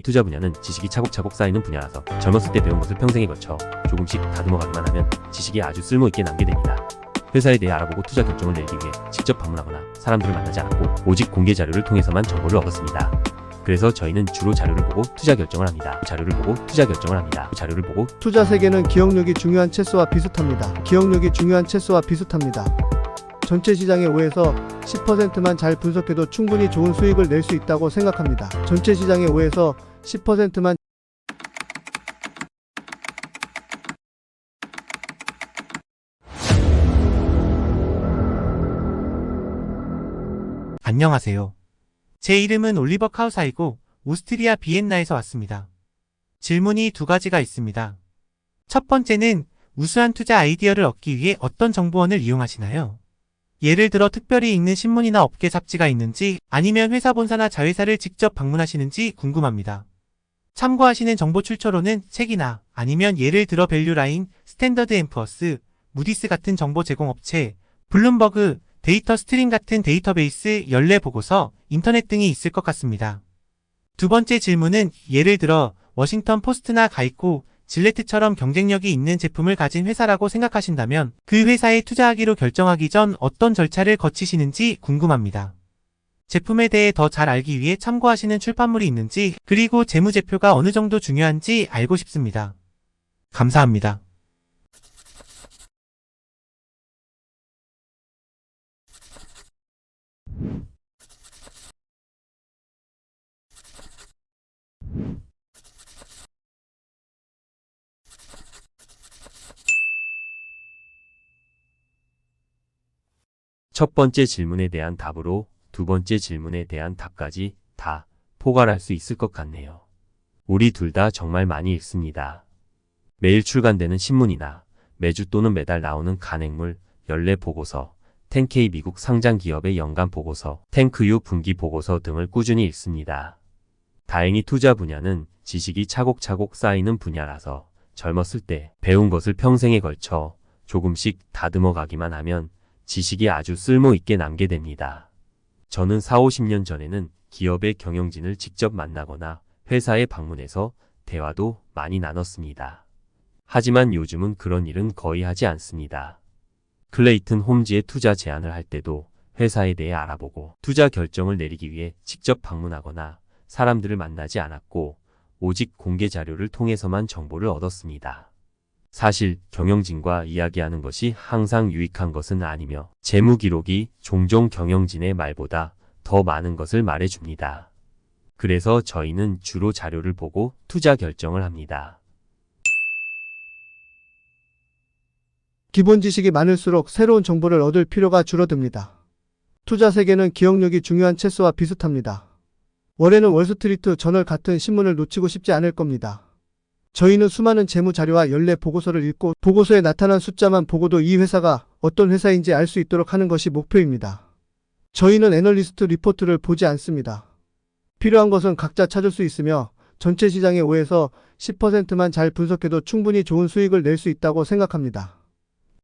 투자 분야는 지식이 차곡차곡 쌓이는 분야라서 젊었을 때 배운 것을 평생에 걸쳐 조금씩 다듬어가기만 하면 지식이 아주 쓸모있게 남게 됩니다. 회사에 대해 알아보고 투자 결정을 내리기 위해 직접 방문하거나 사람들을 만나지 않았고 오직 공개 자료를 통해서만 정보를 얻었습니다. 그래서 저희는 주로 자료를 보고 투자 결정을 합니다. 자료를 보고 투자 세계는 기억력이 중요한 체스와 비슷합니다. 전체 시장의 5에서 10%만 잘 분석해도 충분히 좋은 수익을 낼 수 있다고 생각합니다. 전체 시장의 5에서 10%만 안녕하세요. 제 이름은 올리버 카우사이고 오스트리아 비엔나에서 왔습니다. 질문이 두 가지가 있습니다. 첫 번째는 우수한 투자 아이디어를 얻기 위해 어떤 정보원을 이용하시나요? 예를 들어 특별히 읽는 신문이나 업계 잡지가 있는지 아니면 회사 본사나 자회사를 직접 방문하시는지 궁금합니다. 참고하시는 정보 출처로는 책이나 아니면 예를 들어 밸류라인, 스탠더드 앤 푸어스, 무디스 같은 정보 제공 업체, 블룸버그, 데이터 스트림 같은 데이터베이스, 연례 보고서, 인터넷 등이 있을 것 같습니다. 두 번째 질문은 예를 들어 워싱턴 포스트나 가이코, 질레트처럼 경쟁력이 있는 제품을 가진 회사라고 생각하신다면 그 회사에 투자하기로 결정하기 전 어떤 절차를 거치시는지 궁금합니다. 제품에 대해 더 잘 알기 위해 참고하시는 출판물이 있는지 그리고 재무제표가 어느 정도 중요한지 알고 싶습니다. 감사합니다. 첫 번째 질문에 대한 답으로 두 번째 질문에 대한 답까지 다 포괄할 수 있을 것 같네요. 우리 둘 다 정말 많이 읽습니다. 매일 출간되는 신문이나 매주 또는 매달 나오는 간행물, 연례 보고서, 10K 미국 상장 기업의 연간 보고서, 탱크유 분기 보고서 등을 꾸준히 읽습니다. 다행히 투자 분야는 지식이 차곡차곡 쌓이는 분야라서 젊었을 때 배운 것을 평생에 걸쳐 조금씩 다듬어 가기만 하면 지식이 아주 쓸모있게 남게 됩니다. 저는 40-50년 전에는 기업의 경영진을 직접 만나거나 회사에 방문해서 대화도 많이 나눴습니다. 하지만 요즘은 그런 일은 거의 하지 않습니다. 클레이튼 홈즈의 투자 제안을 할 때도 회사에 대해 알아보고 투자 결정을 내리기 위해 직접 방문하거나 사람들을 만나지 않았고 오직 공개 자료를 통해서만 정보를 얻었습니다. 사실 경영진과 이야기하는 것이 항상 유익한 것은 아니며 재무 기록이 종종 경영진의 말보다 더 많은 것을 말해줍니다. 그래서 저희는 주로 자료를 보고 투자 결정을 합니다. 기본 지식이 많을수록 새로운 정보를 얻을 필요가 줄어듭니다. 투자 세계는 기억력이 중요한 체스와 비슷합니다. 월에는 월스트리트 저널 같은 신문을 놓치고 싶지 않을 겁니다. 저희는 수많은 재무 자료와 연례 보고서를 읽고 보고서에 나타난 숫자만 보고도 이 회사가 어떤 회사인지 알 수 있도록 하는 것이 목표입니다. 저희는 애널리스트 리포트를 보지 않습니다. 필요한 것은 각자 찾을 수 있으며 전체 시장의 5에서 10%만 잘 분석해도 충분히 좋은 수익을 낼 수 있다고 생각합니다.